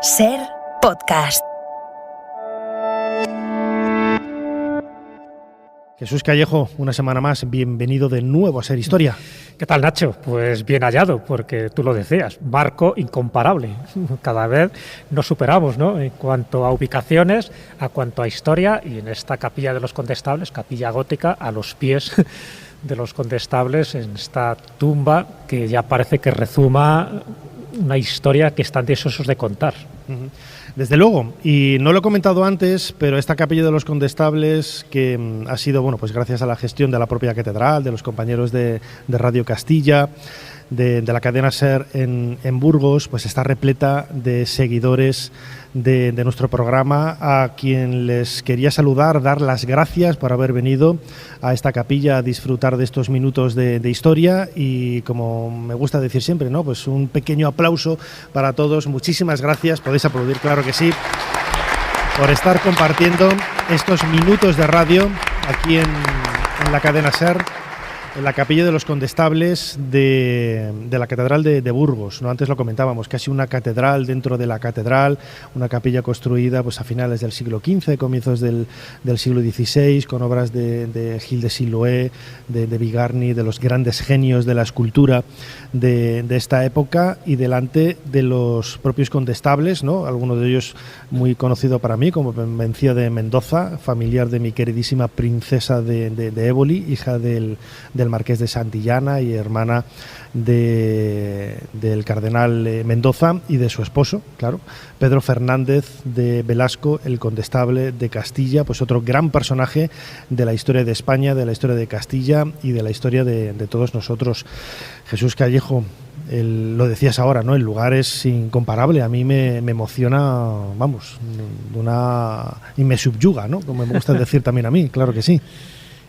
Ser Podcast. Jesús Callejo, una semana más, bienvenido de nuevo a Ser Historia. ¿Qué tal, Nacho? Pues bien hallado, porque tú lo decías, marco incomparable. Cada vez nos superamos, ¿no? En cuanto a ubicaciones, a cuanto a historia, y en esta capilla de los Condestables, capilla gótica, a los pies de los Condestables, en esta tumba que ya parece que rezuma una historia que están deseosos de contar. Desde luego, y no lo he comentado antes, pero esta capilla de los Condestables, que ha sido, bueno, pues gracias a la gestión de la propia catedral, de los compañeros de Radio Castilla, de la cadena SER en Burgos, pues está repleta de seguidores de nuestro programa, a quien les quería saludar, dar las gracias por haber venido a esta capilla a disfrutar de estos minutos de historia, y como me gusta decir siempre, ¿no? Pues un pequeño aplauso para todos. Muchísimas gracias, podéis aplaudir, claro que sí, por estar compartiendo estos minutos de radio aquí en la cadena SER, en la capilla de los Condestables de la catedral de Burgos, ¿no? Antes lo comentábamos, casi una catedral dentro de la catedral, una capilla construida pues a finales del siglo XV, comienzos del siglo XVI, con obras de Gil de Siloé, de Bigarny, de los grandes genios de la escultura de esta época, y delante de los propios condestables, ¿no? Alguno de ellos muy conocido para mí, como Mencía de Mendoza, familiar de mi queridísima princesa de Éboli, hija del marqués de Santillana y hermana del cardenal Mendoza, y de su esposo, claro, Pedro Fernández de Velasco, el condestable de Castilla, pues otro gran personaje de la historia de España, de la historia de Castilla y de la historia de todos nosotros. Jesús Callejo, lo decías ahora, ¿no? El lugar es incomparable, a mí me emociona, vamos, y me subyuga, ¿no? Como me gusta decir también a mí, claro que sí.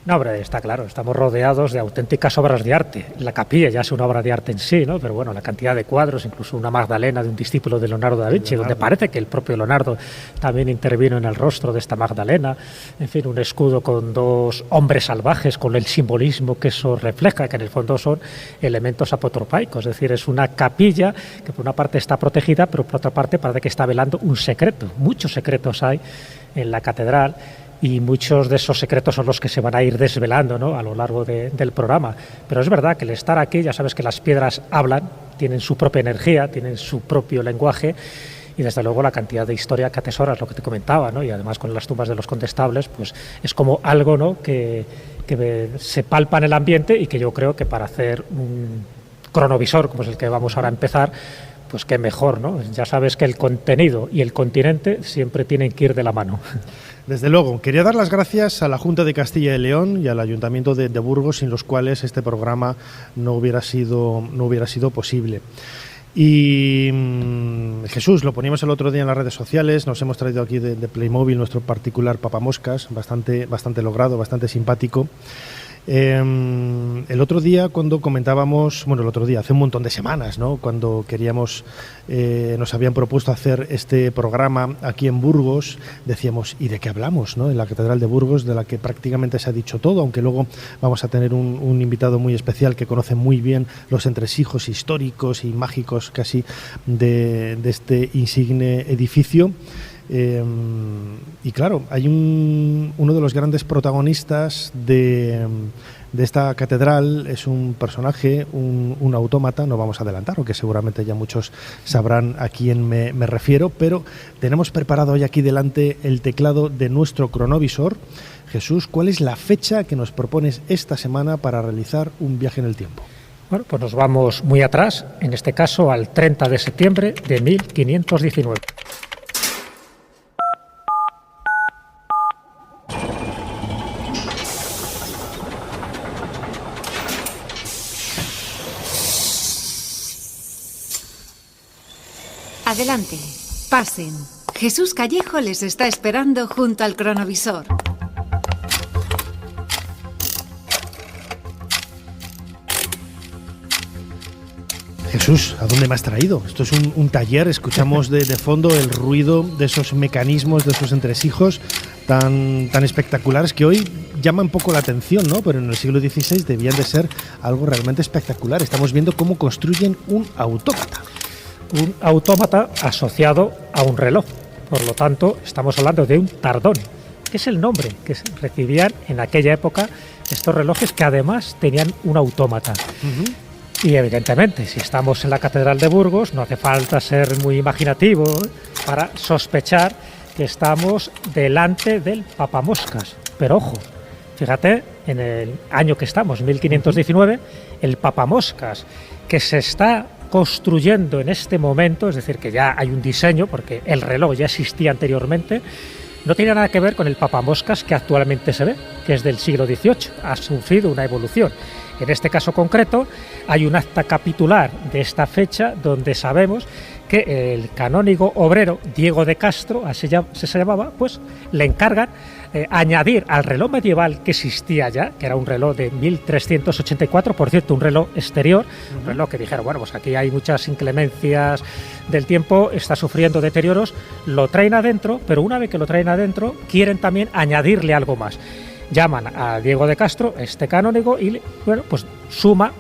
No, hombre, está claro, estamos rodeados de auténticas obras de arte. La capilla ya es una obra de arte en sí, ¿no? Pero bueno, la cantidad de cuadros, incluso una Magdalena de un discípulo de Leonardo da Vinci, donde parece que el propio Leonardo también intervino en el rostro de esta Magdalena. En fin, un escudo con dos hombres salvajes, con el simbolismo que eso refleja, que en el fondo son elementos apotropaicos. Es decir, es una capilla que por una parte está protegida, pero por otra parte parece que está velando un secreto. Muchos secretos hay en la catedral, y muchos de esos secretos son los que se van a ir desvelando, ¿no? A lo largo del programa. Pero es verdad que el estar aquí, ya sabes que las piedras hablan, tienen su propia energía, tienen su propio lenguaje, y desde luego la cantidad de historia que atesoras, lo que te comentaba, ¿no? Y además con las tumbas de los condestables, pues es como algo, ¿no? que se palpa en el ambiente, y que yo creo que para hacer un cronovisor, como es el que vamos ahora a empezar, pues qué mejor, ¿no? Ya sabes que el contenido y el continente siempre tienen que ir de la mano. Desde luego, quería dar las gracias a la Junta de Castilla y León y al Ayuntamiento de Burgos, sin los cuales este programa no hubiera sido posible. Y Jesús, lo poníamos el otro día en las redes sociales, nos hemos traído aquí de Playmobil nuestro particular papamoscas, bastante logrado, bastante simpático. El otro día cuando comentábamos, hace un montón de semanas, ¿no? Cuando nos habían propuesto hacer este programa aquí en Burgos, decíamos, ¿y de qué hablamos, no? En la Catedral de Burgos, de la que prácticamente se ha dicho todo, aunque luego vamos a tener un invitado muy especial que conoce muy bien los entresijos históricos y mágicos casi de este insigne edificio. Y claro, hay uno de los grandes protagonistas de esta catedral, es un personaje, un autómata, no vamos a adelantar, aunque seguramente ya muchos sabrán a quién me refiero, pero tenemos preparado hoy aquí delante el teclado de nuestro cronovisor. Jesús, ¿cuál es la fecha que nos propones esta semana para realizar un viaje en el tiempo? Bueno, pues nos vamos muy atrás, en este caso al 30 de septiembre de 1519. Adelante, pasen. Jesús Callejo les está esperando junto al cronovisor. Jesús, ¿a dónde me has traído? Esto es un taller, escuchamos de fondo el ruido de esos mecanismos, de esos entresijos tan espectaculares que hoy llaman un poco la atención, ¿no? Pero en el siglo XVI debían de ser algo realmente espectacular. Estamos viendo cómo construyen un autómata. un autómata asociado a un reloj. Por lo tanto, estamos hablando de un tardón, que es el nombre que recibían en aquella época estos relojes, que además tenían un autómata. Y evidentemente, si estamos en la Catedral de Burgos, no hace falta ser muy imaginativo para sospechar que estamos delante del papamoscas. Pero ojo, fíjate, en el año que estamos, 1519, el papamoscas que se está construyendo en este momento, es decir, que ya hay un diseño, porque el reloj ya existía anteriormente, no tiene nada que ver con el papamoscas que actualmente se ve, que es del siglo XVIII, ha sufrido una evolución. En este caso concreto hay un acta capitular de esta fecha donde sabemos que el canónigo obrero Diego de Castro, así se llamaba, pues le encargan añadir al reloj medieval que existía ya, que era un reloj de 1384, por cierto, un reloj exterior, un reloj que dijeron, bueno, pues aquí hay muchas inclemencias del tiempo, está sufriendo deterioros, lo traen adentro, pero una vez que lo traen adentro, quieren también añadirle algo más. Llaman a Diego de Castro, este canónigo, y bueno, pues suma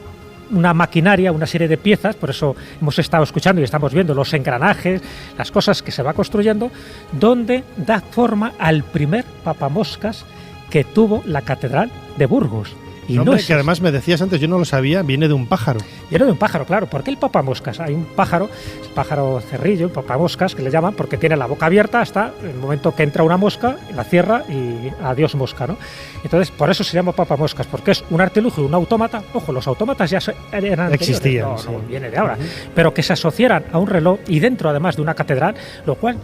una maquinaria, una serie de piezas, por eso hemos estado escuchando y estamos viendo los engranajes, las cosas que se va construyendo, donde da forma al primer papamoscas que tuvo la Catedral de Burgos. Y hombre, no que además me decías antes, yo no lo sabía, viene de un pájaro. Viene de un pájaro, claro. ¿Por qué el papamoscas? Hay un pájaro, el pájaro cerrillo, el papamoscas, que le llaman, porque tiene la boca abierta hasta el momento que entra una mosca, la cierra y adiós mosca, ¿no? Entonces, por eso se llama papamoscas, porque es un artilugio, un autómata. Ojo, los autómatas ya eran existían, anteriores, no viene de ahora. Pero que se asociaran a un reloj y dentro, además, de una catedral, lo cual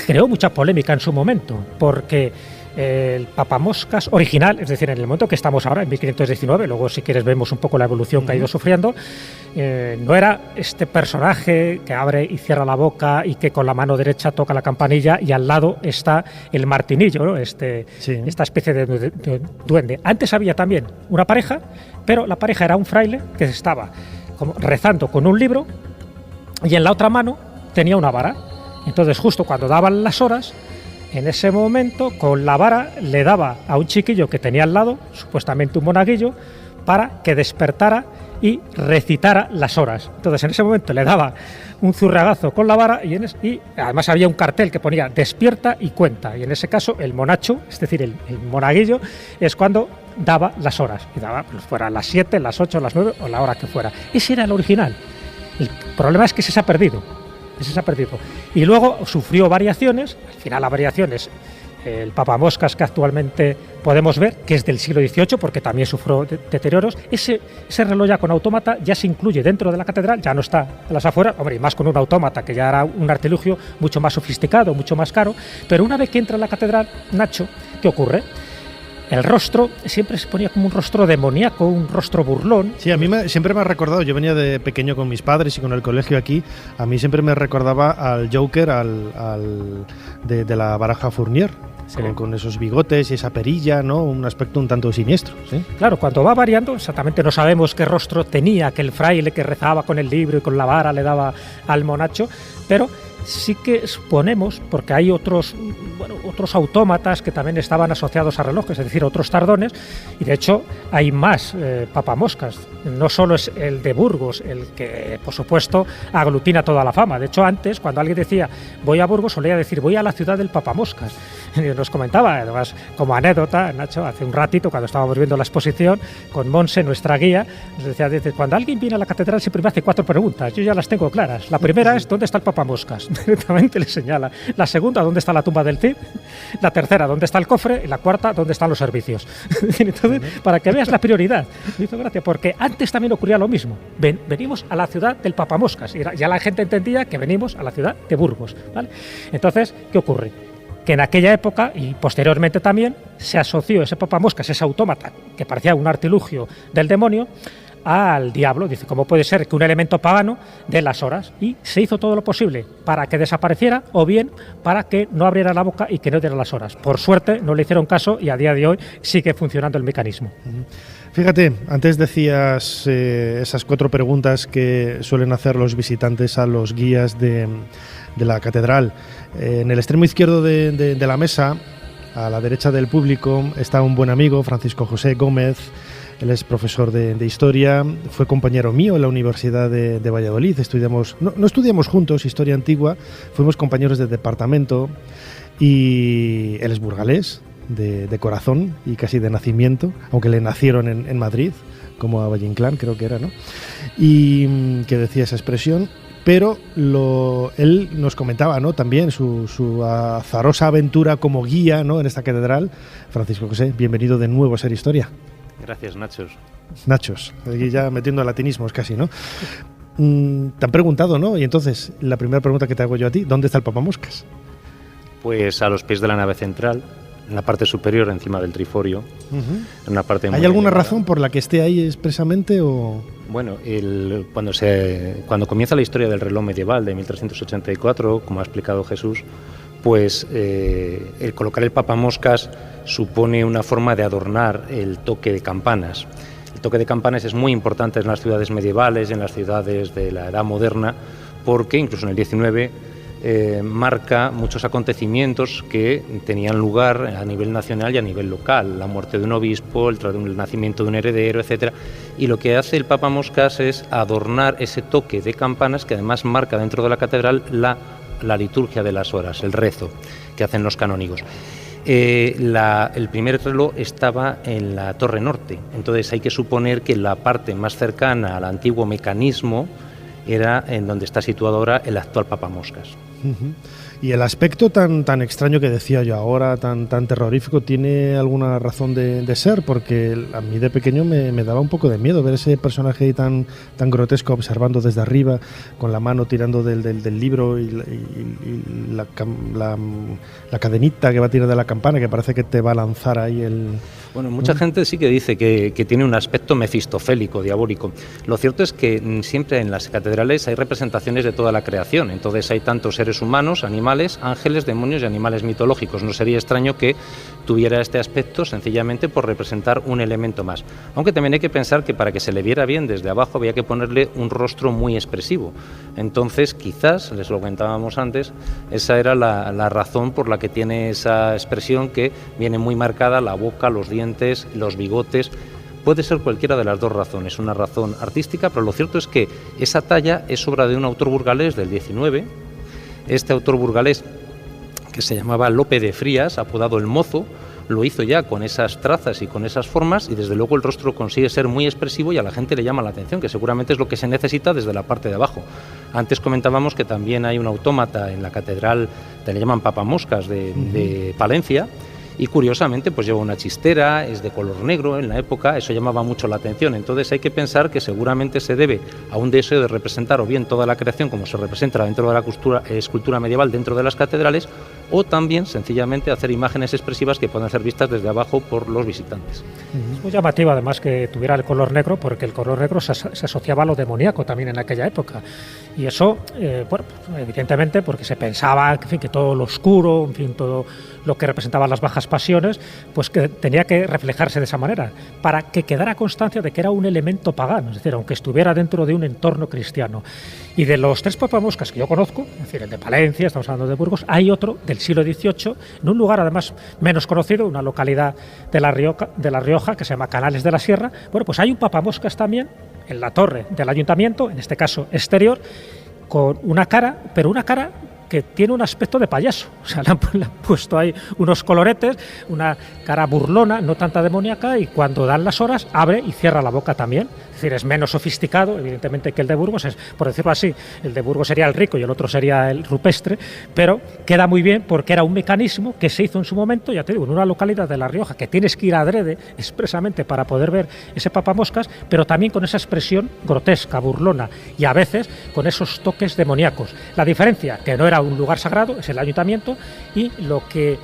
creó mucha polémica en su momento, porque el papamoscas original, es decir, en el momento que estamos ahora, en 1519, luego si quieres vemos un poco la evolución que ha ido sufriendo, no era este personaje que abre y cierra la boca y que con la mano derecha toca la campanilla y al lado está el martinillo, ¿no? Esta especie de duende. Antes había también una pareja, pero la pareja era un fraile que estaba como rezando con un libro y en la otra mano tenía una vara. Entonces justo cuando daban las horas, en ese momento, con la vara, le daba a un chiquillo que tenía al lado, supuestamente un monaguillo, para que despertara y recitara las horas. Entonces, en ese momento le daba un zurragazo con la vara y además había un cartel que ponía despierta y cuenta. Y en ese caso, el monacho, es decir, el monaguillo, es cuando daba las horas. Y daba, pues fuera las 7, las 8, las 9 o la hora que fuera. Ese era el original. El problema es que se ha perdido. Y luego sufrió variaciones, al final la variación es el papamoscas que actualmente podemos ver, que es del siglo XVIII, porque también sufrió deterioros. Ese reloj ya con autómata ya se incluye dentro de la catedral, ya no está a las afueras, hombre, y más con un autómata, que ya era un artilugio mucho más sofisticado, mucho más caro, pero una vez que entra en la catedral, Nacho, ¿qué ocurre? El rostro siempre se ponía como un rostro demoníaco, un rostro burlón. Sí, a mí siempre me ha recordado, yo venía de pequeño con mis padres y con el colegio aquí, a mí siempre me recordaba al Joker de la baraja Fournier. Sí. Con esos bigotes y esa perilla, ¿no? Un aspecto un tanto siniestro, ¿sí? Claro, cuando va variando, exactamente no sabemos qué rostro tenía aquel fraile que rezaba con el libro y con la vara le daba al monacho, pero sí que suponemos, porque hay otros autómatas que también estaban asociados a relojes, es decir, otros tardones, y de hecho hay más papamoscas. No solo es el de Burgos el que, por supuesto, aglutina toda la fama. De hecho, antes, cuando alguien decía voy a Burgos, solía decir voy a la ciudad del papamoscas. Y nos comentaba, además, como anécdota, Nacho, hace un ratito, cuando estábamos viendo la exposición, con Monse, nuestra guía, nos decía, cuando alguien viene a la catedral siempre me hace 4 preguntas, yo ya las tengo claras. La primera es, ¿dónde está el papamoscas? Directamente le señala. La segunda, ¿dónde está la tumba del Cid? La tercera, ¿dónde está el cofre? Y la cuarta, ¿dónde están los servicios? Entonces, para que veas la prioridad. Me hizo gracia, porque antes también ocurría lo mismo. Venimos a la ciudad del papamoscas. Y ya la gente entendía que venimos a la ciudad de Burgos, ¿vale? Entonces, ¿qué ocurre? Que en aquella época, y posteriormente también, se asoció ese papamoscas, ese autómata, que parecía un artilugio del demonio, al diablo. Dice, ¿cómo puede ser que un elemento pagano dé las horas? Y se hizo todo lo posible para que desapareciera o bien para que no abriera la boca y que no diera las horas. Por suerte no le hicieron caso y a día de hoy sigue funcionando el mecanismo. Fíjate, antes decías esas 4 preguntas que suelen hacer los visitantes a los guías de la catedral. En el extremo izquierdo de la mesa, a la derecha del público, está un buen amigo, Francisco José Gómez, Él es profesor de Historia, fue compañero mío en la Universidad de Valladolid. No estudiamos juntos Historia Antigua, fuimos compañeros de departamento, y él es burgalés, de corazón y casi de nacimiento, aunque le nacieron en Madrid, como a Valle Inclán, creo que era, ¿no? Y que decía esa expresión. Pero él nos comentaba, ¿no?, también su azarosa aventura como guía, ¿no?, en esta catedral. Francisco José, bienvenido de nuevo a Ser Historia. Gracias, Nachos, aquí ya metiendo latinismos casi, ¿no? Te han preguntado, ¿no? Y entonces, la primera pregunta que te hago yo a ti, ¿dónde está el papamoscas? Pues a los pies de la nave central, en la parte superior, encima del triforio. En una parte ¿Hay alguna razón por la que esté ahí expresamente o...? Bueno, cuando comienza la historia del reloj medieval de 1384, como ha explicado Jesús, pues el colocar el papamoscas supone una forma de adornar el toque de campanas. El toque de campanas es muy importante en las ciudades medievales, en las ciudades de la Edad Moderna, porque incluso en el 19 marca muchos acontecimientos que tenían lugar a nivel nacional y a nivel local, la muerte de un obispo, el nacimiento de un heredero, etcétera, y lo que hace el papamoscas es adornar ese toque de campanas que además marca dentro de la catedral la liturgia de las horas, el rezo que hacen los canónigos. El primer reloj estaba en la torre norte, entonces hay que suponer que la parte más cercana al antiguo mecanismo era en donde está situado ahora el actual papamoscas. Y el aspecto tan extraño que decía yo ahora, tan terrorífico, ¿tiene alguna razón de ser? Porque a mí de pequeño me daba un poco de miedo ver ese personaje ahí tan grotesco observando desde arriba, con la mano tirando del libro y la cadenita que va a tirar de la campana, que parece que te va a lanzar ahí el... Bueno, mucha gente sí que dice que tiene un aspecto mefistofélico, diabólico. Lo cierto es que siempre en las catedrales hay representaciones de toda la creación, entonces hay tantos seres humanos, animales, ángeles, demonios y animales mitológicos. No sería extraño que tuviera este aspecto sencillamente por representar un elemento más. Aunque también hay que pensar que para que se le viera bien desde abajo había que ponerle un rostro muy expresivo. Entonces, quizás, les lo comentábamos antes, esa era la razón por la que tiene esa expresión que viene muy marcada, la boca, los dientes, los bigotes. Puede ser cualquiera de las dos razones, una razón artística, pero lo cierto es que esa talla es obra de un autor burgalés del 19. Este autor burgalés, que se llamaba Lope de Frías, apodado El Mozo, lo hizo ya con esas trazas y con esas formas, y desde luego el rostro consigue ser muy expresivo y a la gente le llama la atención, que seguramente es lo que se necesita desde la parte de abajo. Antes comentábamos que también hay un autómata en la catedral, que le llaman papamoscas de Palencia, y curiosamente pues lleva una chistera, es de color negro en la época, eso llamaba mucho la atención. Entonces hay que pensar que seguramente se debe a un deseo de representar o bien toda la creación como se representa dentro de la escultura medieval dentro de las catedrales, o también sencillamente hacer imágenes expresivas que puedan ser vistas desde abajo por los visitantes. Es muy llamativo además que tuviera el color negro, porque el color negro se asociaba a lo demoníaco también en aquella época, y eso bueno, evidentemente porque se pensaba que todo lo oscuro, en fin, todo lo que representaban las bajas pasiones, pues que tenía que reflejarse de esa manera, para que quedara constancia de que era un elemento pagano, es decir, aunque estuviera dentro de un entorno cristiano. Y de los tres papamoscas que yo conozco, es decir, el de Palencia, estamos hablando de Burgos, hay otro del siglo XVIII, en un lugar además menos conocido, una localidad de La Rioja, que se llama Canales de la Sierra. Bueno, pues hay un papamoscas también en la torre del ayuntamiento, en este caso exterior, con una cara, pero una cara que tiene un aspecto de payaso. O sea, le han puesto ahí unos coloretes, una cara burlona, no tanta demoníaca, y cuando dan las horas abre y cierra la boca también. Es decir, es menos sofisticado, evidentemente, que el de Burgos, es, por decirlo así, el de Burgos sería el rico y el otro sería el rupestre, pero queda muy bien porque era un mecanismo que se hizo en su momento, ya te digo, en una localidad de La Rioja, que tienes que ir adrede expresamente para poder ver ese papamoscas, pero también con esa expresión grotesca, burlona, y a veces con esos toques demoníacos. La diferencia, que no era un lugar sagrado, es el ayuntamiento, y lo que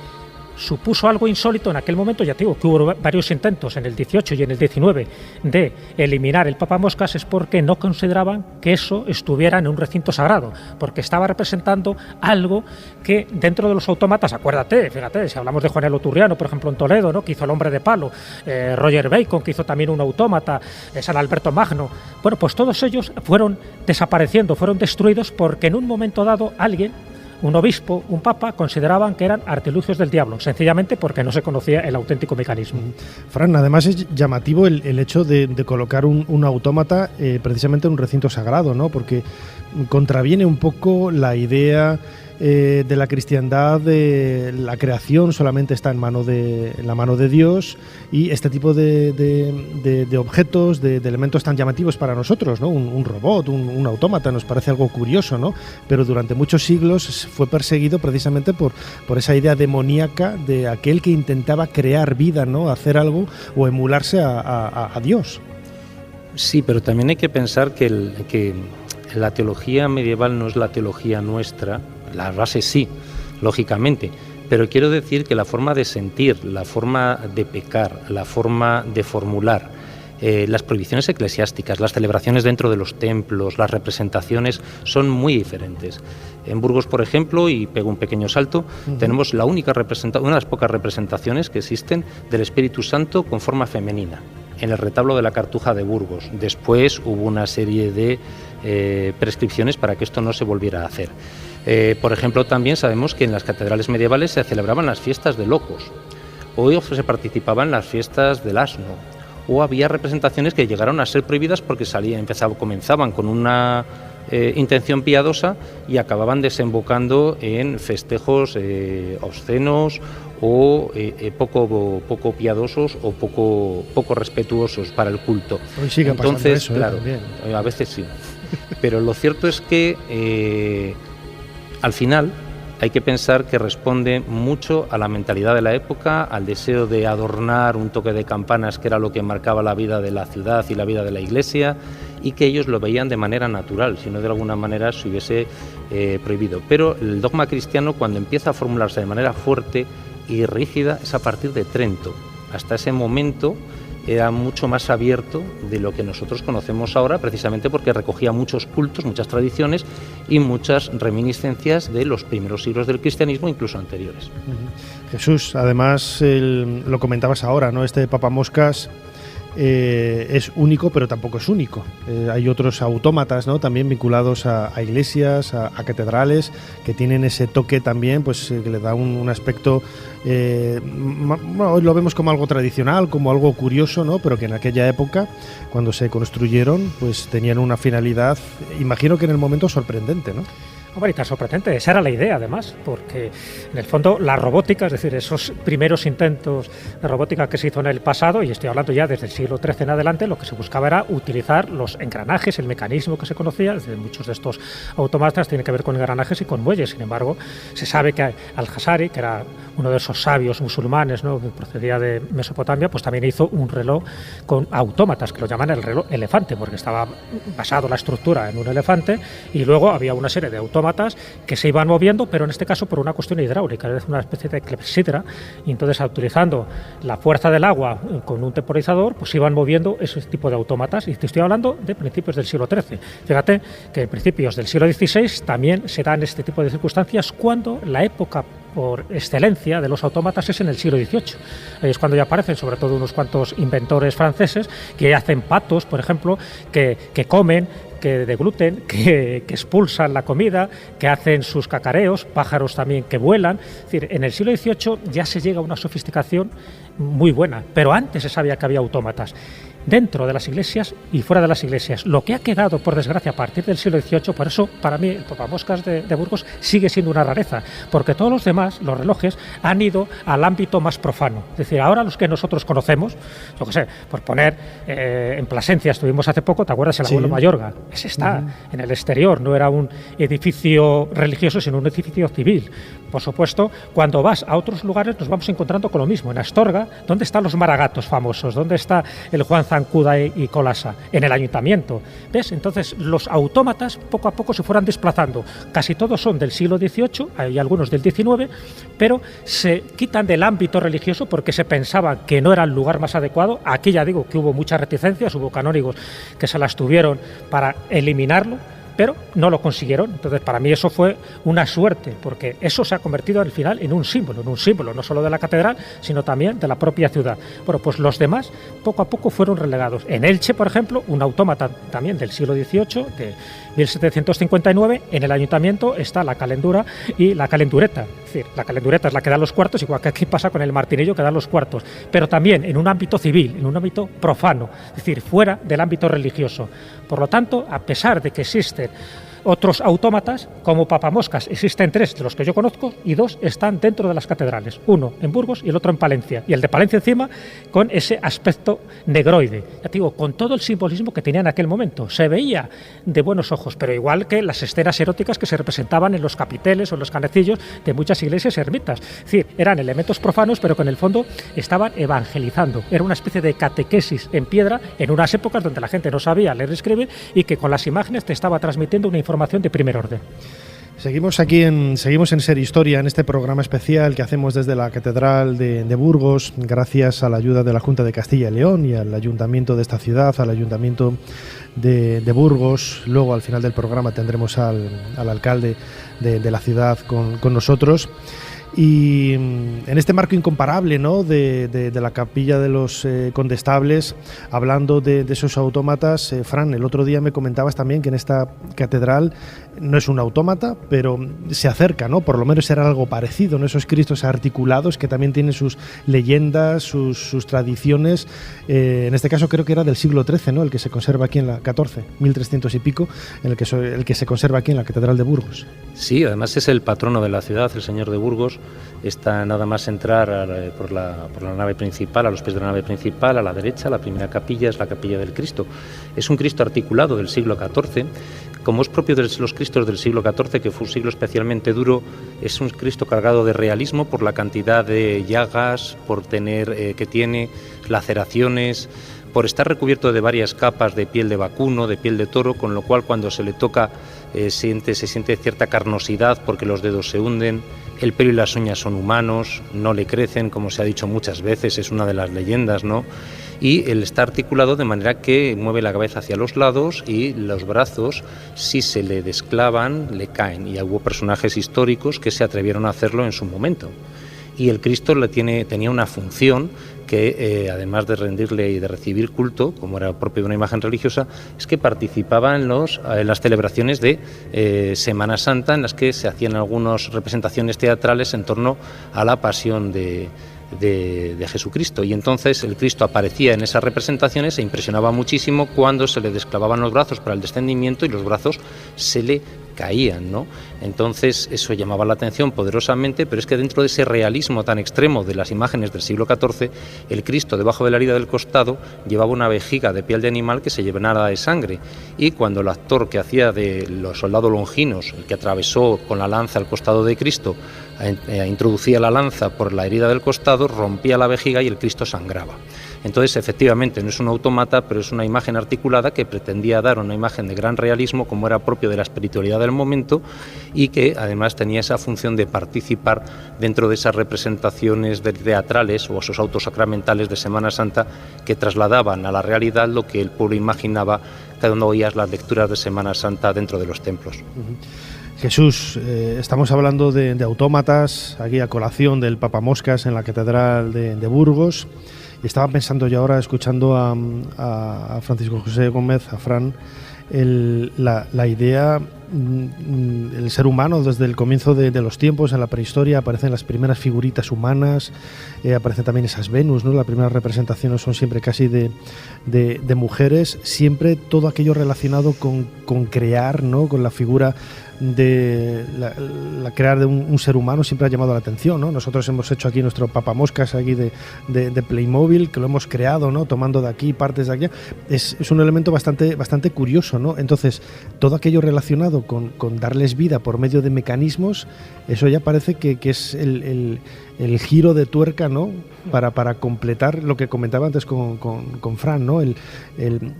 supuso algo insólito en aquel momento, ya te digo que hubo varios intentos en el 18 y en el 19 de eliminar el papamoscas, es porque no consideraban que eso estuviera en un recinto sagrado, porque estaba representando algo que dentro de los autómatas, acuérdate, fíjate, si hablamos de Juan Elo Turriano, por ejemplo, en Toledo, ¿no?, que hizo el hombre de palo, Roger Bacon, que hizo también un autómata, San Alberto Magno, bueno, pues todos ellos fueron desapareciendo, fueron destruidos porque en un momento dado alguien un obispo, un papa, consideraban que eran artilugios del diablo, sencillamente porque no se conocía el auténtico mecanismo. Fran, además es llamativo el hecho de colocar un autómata precisamente en un recinto sagrado, ¿no? Porque contraviene un poco la idea de la cristiandad, de la creación solamente está en la mano de Dios, y este tipo de objetos, de elementos tan llamativos para nosotros, ¿no? Un robot, un autómata, nos parece algo curioso, ¿no? Pero durante muchos siglos fue perseguido precisamente por esa idea demoníaca de aquel que intentaba crear vida, ¿no? Hacer algo o emularse a Dios. Sí, pero también hay que pensar que la teología medieval no es la teología nuestra. La base sí, lógicamente, pero quiero decir que la forma de sentir, la forma de pecar, la forma de formular, las prohibiciones eclesiásticas, las celebraciones dentro de los templos, las representaciones son muy diferentes. En Burgos, por ejemplo, y pego un pequeño salto, tenemos una de las pocas representaciones que existen del Espíritu Santo con forma femenina, en el retablo de la Cartuja de Burgos. Después hubo una serie de prescripciones para que esto no se volviera a hacer. Por ejemplo, también sabemos que en las catedrales medievales se celebraban las fiestas de locos, o se participaba en las fiestas del asno, o había representaciones que llegaron a ser prohibidas porque comenzaban con una intención piadosa y acababan desembocando en festejos obscenos o poco piadosos o poco respetuosos para el culto. Hoy sigue Entonces, eso, claro, también. A veces sí. Pero lo cierto es que al final hay que pensar que responde mucho a la mentalidad de la época, al deseo de adornar un toque de campanas, que era lo que marcaba la vida de la ciudad y la vida de la iglesia, y que ellos lo veían de manera natural, si no de alguna manera se hubiese prohibido. Pero el dogma cristiano, cuando empieza a formularse de manera fuerte y rígida, es a partir de Trento. Hasta ese momento era mucho más abierto de lo que nosotros conocemos ahora, precisamente porque recogía muchos cultos, muchas tradiciones y muchas reminiscencias de los primeros siglos del cristianismo, incluso anteriores. Jesús, además lo comentabas ahora, ¿no? Este papamoscas es único, pero tampoco es único. Hay otros autómatas, ¿no? También vinculados a iglesias, a catedrales, que tienen ese toque también, pues que le da un aspecto. Hoy lo vemos como algo tradicional, como algo curioso, ¿no? Pero que en aquella época, cuando se construyeron, pues tenían una finalidad, imagino que en el momento sorprendente, ¿no? Hombre, y tan sorprendente, esa era la idea además, porque en el fondo la robótica, es decir, esos primeros intentos de robótica que se hizo en el pasado, y estoy hablando ya desde el siglo XIII en adelante, lo que se buscaba era utilizar los engranajes, el mecanismo que se conocía, es decir, muchos de estos autómatas tienen que ver con engranajes y con muelles. Sin embargo, se sabe que Al-Jazari, que era uno de esos sabios musulmanes, ¿no?, que procedía de Mesopotamia, pues también hizo un reloj con autómatas, que lo llaman el reloj elefante, porque estaba basado la estructura en un elefante, y luego había una serie de autómatas que se iban moviendo, pero en este caso por una cuestión hidráulica, es una especie de clepsidra, y entonces utilizando la fuerza del agua con un temporizador, pues iban moviendo ese tipo de autómatas, y te estoy hablando de principios del siglo XIII. Fíjate que en principios del siglo XVI también se dan este tipo de circunstancias, cuando la época por excelencia de los autómatas es en el siglo XVIII. Ahí es cuando ya aparecen sobre todo unos cuantos inventores franceses que hacen patos, por ejemplo, que comen, que degluten, que expulsan la comida, que hacen sus cacareos, pájaros también que vuelan. Es decir, en el siglo XVIII ya se llega a una sofisticación muy buena, pero antes se sabía que había autómatas dentro de las iglesias y fuera de las iglesias. Lo que ha quedado, por desgracia, a partir del siglo XVIII, por eso para mí el papamoscas de Burgos sigue siendo una rareza, porque todos los demás, los relojes, han ido al ámbito más profano. Es decir, ahora los que nosotros conocemos, yo qué sé, por poner en Plasencia estuvimos hace poco, ¿te acuerdas? El abuelo Mayorga. Ese está en el exterior, no era un edificio religioso, sino un edificio civil. Por supuesto, cuando vas a otros lugares nos vamos encontrando con lo mismo. En Astorga, ¿dónde están los maragatos famosos? ¿Dónde está el Juan Zancuda y Colasa? En el ayuntamiento. ¿Ves? Entonces, los autómatas poco a poco se fueron desplazando. Casi todos son del siglo XVIII, hay algunos del XIX, pero se quitan del ámbito religioso porque se pensaba que no era el lugar más adecuado. Aquí ya digo que hubo muchas reticencias, hubo canónigos que se las tuvieron para eliminarlo, pero no lo consiguieron. Entonces, para mí eso fue una suerte, porque eso se ha convertido al final en un símbolo no solo de la catedral, sino también de la propia ciudad. Bueno, pues los demás poco a poco fueron relegados. En Elche, por ejemplo, un autómata también del siglo XVIII, de 1759, en el ayuntamiento está la calendura y la calendureta. Es decir, la calendureta es la que da los cuartos, igual que aquí pasa con el martinillo que da los cuartos, pero también en un ámbito civil, en un ámbito profano, es decir, fuera del ámbito religioso. Por lo tanto, a pesar de que existen otros autómatas, como papamoscas, existen 3 de los que yo conozco y 2 están dentro de las catedrales, uno en Burgos y el otro en Palencia, y el de Palencia encima con ese aspecto negroide, ya te digo, con todo el simbolismo que tenía en aquel momento. Se veía de buenos ojos, pero igual que las escenas eróticas que se representaban en los capiteles o en los canecillos de muchas iglesias ermitas. Es decir, eran elementos profanos, pero que en el fondo estaban evangelizando. Era una especie de catequesis en piedra en unas épocas donde la gente no sabía leer y escribir y que con las imágenes te estaba transmitiendo una información de primer orden. Seguimos en Ser Historia, en este programa especial que hacemos desde la Catedral de Burgos, gracias a la ayuda de la Junta de Castilla y León y al Ayuntamiento de esta ciudad, al Ayuntamiento de Burgos. Luego, al final del programa, tendremos al alcalde de la ciudad con nosotros. Y en este marco incomparable, ¿no?, de la capilla de los condestables, hablando de esos autómatas, Fran, el otro día me comentabas también que en esta catedral no es un autómata, pero se acerca, ¿no? Por lo menos era algo parecido, ¿no? Esos Cristos articulados que también tienen sus leyendas, sus tradiciones. En este caso creo que era del siglo XIII, ¿no?, el que se conserva aquí en la 14, 1300 y pico, el que se conserva aquí en la Catedral de Burgos. Sí, además es el patrono de la ciudad, el señor de Burgos. Está nada más entrar por la nave principal, a los pies de la nave principal, a la derecha, la primera capilla es la capilla del Cristo. Es un Cristo articulado del siglo XIV, como es propio de los Cristos del siglo XIV, que fue un siglo especialmente duro. Es un Cristo cargado de realismo por la cantidad de llagas, por tener que tiene laceraciones, por estar recubierto de varias capas de piel de vacuno, de piel de toro, con lo cual cuando se le toca se siente cierta carnosidad porque los dedos se hunden. El pelo y las uñas son humanos, no le crecen, como se ha dicho muchas veces, es una de las leyendas, ¿no? Y él está articulado de manera que mueve la cabeza hacia los lados y los brazos, si se le desclavan, le caen. Y hubo personajes históricos que se atrevieron a hacerlo en su momento. Y el Cristo tenía una función que, además de rendirle y de recibir culto, como era propio de una imagen religiosa, es que participaba en las celebraciones de Semana Santa, en las que se hacían algunas representaciones teatrales en torno a la pasión de Jesucristo. Y entonces el Cristo aparecía en esas representaciones e impresionaba muchísimo cuando se le desclavaban los brazos para el descendimiento y los brazos se le caían, ¿no? Entonces eso llamaba la atención poderosamente, pero es que dentro de ese realismo tan extremo de las imágenes del siglo XIV, el Cristo debajo de la herida del costado llevaba una vejiga de piel de animal que se llenaba de sangre, y cuando el actor que hacía de los soldados longinos, el que atravesó con la lanza el costado de Cristo, introducía la lanza por la herida del costado, rompía la vejiga y el Cristo sangraba. Entonces, efectivamente, no es un autómata, pero es una imagen articulada que pretendía dar una imagen de gran realismo, como era propio de la espiritualidad del momento, y que además tenía esa función de participar dentro de esas representaciones teatrales o esos autos sacramentales de Semana Santa que trasladaban a la realidad lo que el pueblo imaginaba cuando oías las lecturas de Semana Santa dentro de los templos. Jesús, estamos hablando de autómatas, aquí a colación del papamoscas en la Catedral de Burgos. Y estaba pensando yo ahora, escuchando a Francisco José Gómez, a Fran, la idea, el ser humano desde el comienzo de los tiempos, en la prehistoria, aparecen las primeras figuritas humanas, aparecen también esas Venus, ¿no? Las primeras representaciones son siempre casi de mujeres, siempre todo aquello relacionado con crear, ¿no? Con la figura de la crear de un ser humano siempre ha llamado la atención, ¿no? Nosotros hemos hecho aquí nuestro papamoscas aquí de Playmobil, que lo hemos creado, ¿no? Tomando de aquí partes de aquí. Es un elemento bastante curioso, ¿no? Entonces, todo aquello relacionado con darles vida por medio de mecanismos, eso ya parece que es el giro de tuerca, ¿no? Para completar lo que comentaba antes con Fran, ¿no? El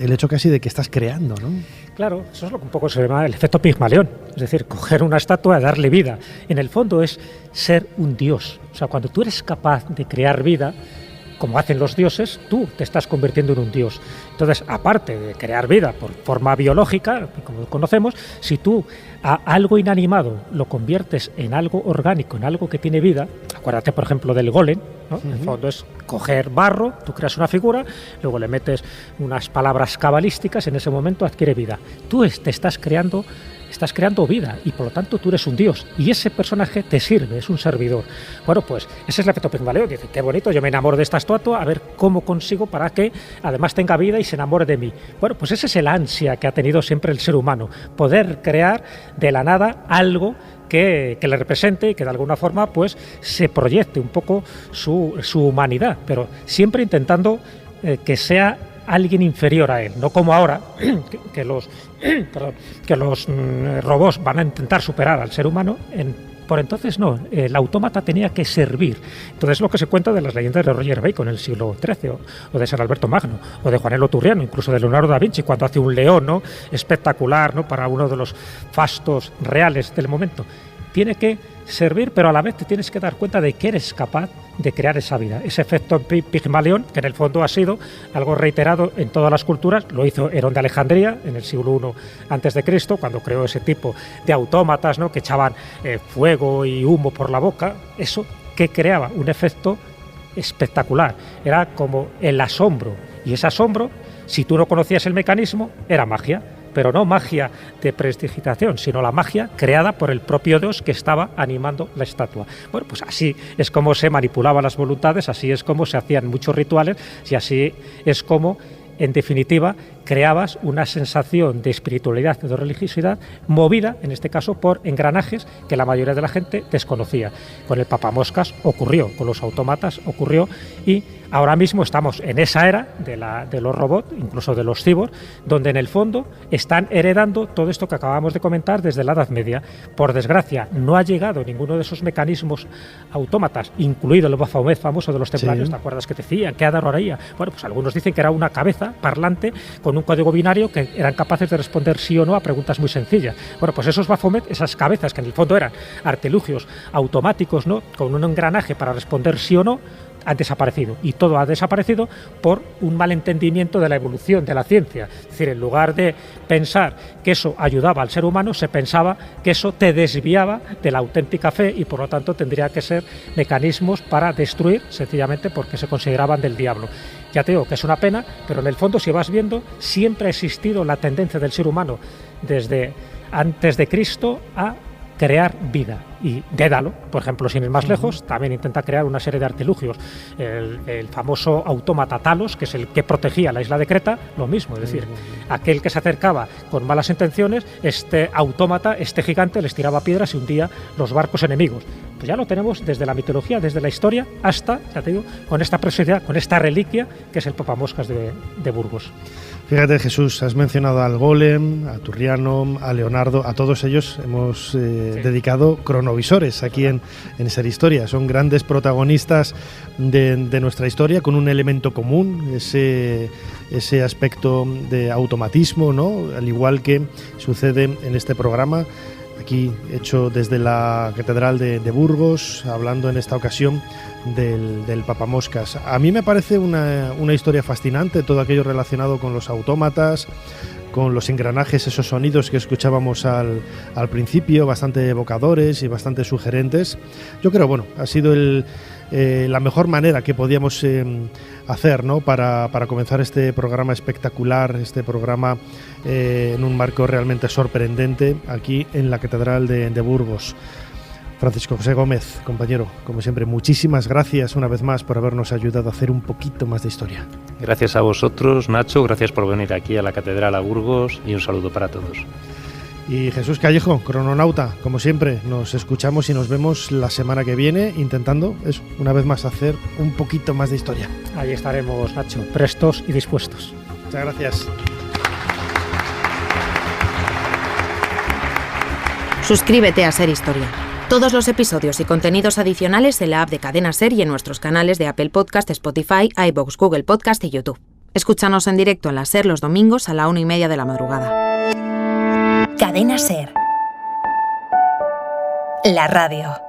hecho casi de que estás creando, ¿no? Claro, eso es lo que un poco se llama el efecto Pigmalión, es decir, coger una estatua y darle vida. En el fondo es ser un dios. O sea, cuando tú eres capaz de crear vida, como hacen los dioses, tú te estás convirtiendo en un dios. Entonces, aparte de crear vida por forma biológica, como conocemos, si tú a algo inanimado lo conviertes en algo orgánico, en algo que tiene vida, acuérdate, por ejemplo, del golem, ¿no? En el fondo es coger barro, tú creas una figura, luego le metes unas palabras cabalísticas, en ese momento adquiere vida. Tú te estás creando vida y por lo tanto tú eres un dios y ese personaje te sirve, es un servidor. Bueno, pues ese es el efecto Pigmalión. Dice, qué bonito, yo me enamoro de esta estatua, a ver cómo consigo para que además tenga vida y se enamore de mí. Bueno, pues ese es el ansia que ha tenido siempre el ser humano, poder crear de la nada algo que le represente y que de alguna forma pues se proyecte un poco su humanidad, pero siempre intentando que sea alguien inferior a él, no como ahora que los robots van a intentar superar al ser humano. Por entonces no, el autómata tenía que servir. Entonces lo que se cuenta de las leyendas de Roger Bacon en el siglo XIII, o de San Alberto Magno, o de Juanelo Turriano, incluso de Leonardo da Vinci, cuando hace un león, ¿no?, espectacular, ¿no?, para uno de los fastos reales del momento. Tiene que servir, pero a la vez te tienes que dar cuenta de que eres capaz de crear esa vida. Ese efecto Pigmalión, que en el fondo ha sido algo reiterado en todas las culturas, lo hizo Herón de Alejandría en el siglo I a.C., cuando creó ese tipo de autómatas, ¿no?, que echaban fuego y humo por la boca. Eso que creaba un efecto espectacular. Era como el asombro. Y ese asombro, si tú no conocías el mecanismo, era magia. Pero no magia de prestigitación, sino la magia creada por el propio Dios que estaba animando la estatua. Bueno, pues así es como se manipulaban las voluntades, así es como se hacían muchos rituales y así es como, en definitiva, creabas una sensación de espiritualidad, de religiosidad, movida, en este caso, por engranajes que la mayoría de la gente desconocía. Con el papamoscas ocurrió, con los autómatas ocurrió, y ahora mismo estamos en esa era de los robots, incluso de los cyborgs, donde en el fondo están heredando todo esto que acabamos de comentar desde la Edad Media. Por desgracia, no ha llegado ninguno de esos mecanismos autómatas, incluido el Baphomet famoso de los templarios. Sí. ¿Te acuerdas que te decían? ¿Qué adoraría? Bueno, pues algunos dicen que era una cabeza parlante con un código binario que eran capaces de responder sí o no a preguntas muy sencillas. Bueno, pues esos Baphomet, esas cabezas que en el fondo eran artilugios automáticos, ¿no?, con un engranaje para responder sí o no, han desaparecido. Y todo ha desaparecido por un malentendimiento de la evolución de la ciencia. Es decir, en lugar de pensar que eso ayudaba al ser humano, se pensaba que eso te desviaba de la auténtica fe y por lo tanto tendría que ser mecanismos para destruir, sencillamente porque se consideraban del diablo. Ya te digo que es una pena, pero en el fondo, si vas viendo, siempre ha existido la tendencia del ser humano desde antes de Cristo a crear vida. Y Dédalo, por ejemplo, sin ir más lejos, también intenta crear una serie de artilugios. El famoso autómata Talos, que es el que protegía la isla de Creta, lo mismo, es decir, aquel que se acercaba con malas intenciones, este autómata, este gigante, les tiraba piedras y hundía los barcos enemigos. Pues ya lo tenemos desde la mitología, desde la historia, hasta, ya te digo, con esta preciosidad, con esta reliquia, que es el papamoscas de Burgos. Fíjate, Jesús, has mencionado al Golem, a Turriano, a Leonardo, a todos ellos hemos dedicado cronovisores aquí en Ser Historia. Son grandes protagonistas de nuestra historia, con un elemento común, ese aspecto de automatismo, ¿no?, al igual que sucede en este programa, aquí hecho desde la Catedral de Burgos, hablando en esta ocasión del papamoscas. A mí me parece una historia fascinante, todo aquello relacionado con los autómatas, con los engranajes, esos sonidos que escuchábamos al principio, bastante evocadores y bastante sugerentes. Yo creo, bueno, ha sido la mejor manera que podíamos hacer, ¿no?, para comenzar este programa espectacular, este programa en un marco realmente sorprendente aquí en la Catedral de Burgos. Francisco José Gómez, compañero, como siempre, muchísimas gracias una vez más por habernos ayudado a hacer un poquito más de historia. Gracias a vosotros, Nacho, gracias por venir aquí a la Catedral a Burgos y un saludo para todos. Y Jesús Callejo, crononauta, como siempre, nos escuchamos y nos vemos la semana que viene intentando, eso, una vez más, hacer un poquito más de historia. Ahí estaremos, Nacho, prestos y dispuestos. Muchas gracias. Suscríbete a Ser Historia. Todos los episodios y contenidos adicionales en la app de Cadena Ser y en nuestros canales de Apple Podcast, Spotify, iVoox, Google Podcast y YouTube. Escúchanos en directo en la Ser los domingos a la 1:30 de la madrugada. Cadena Ser. La radio.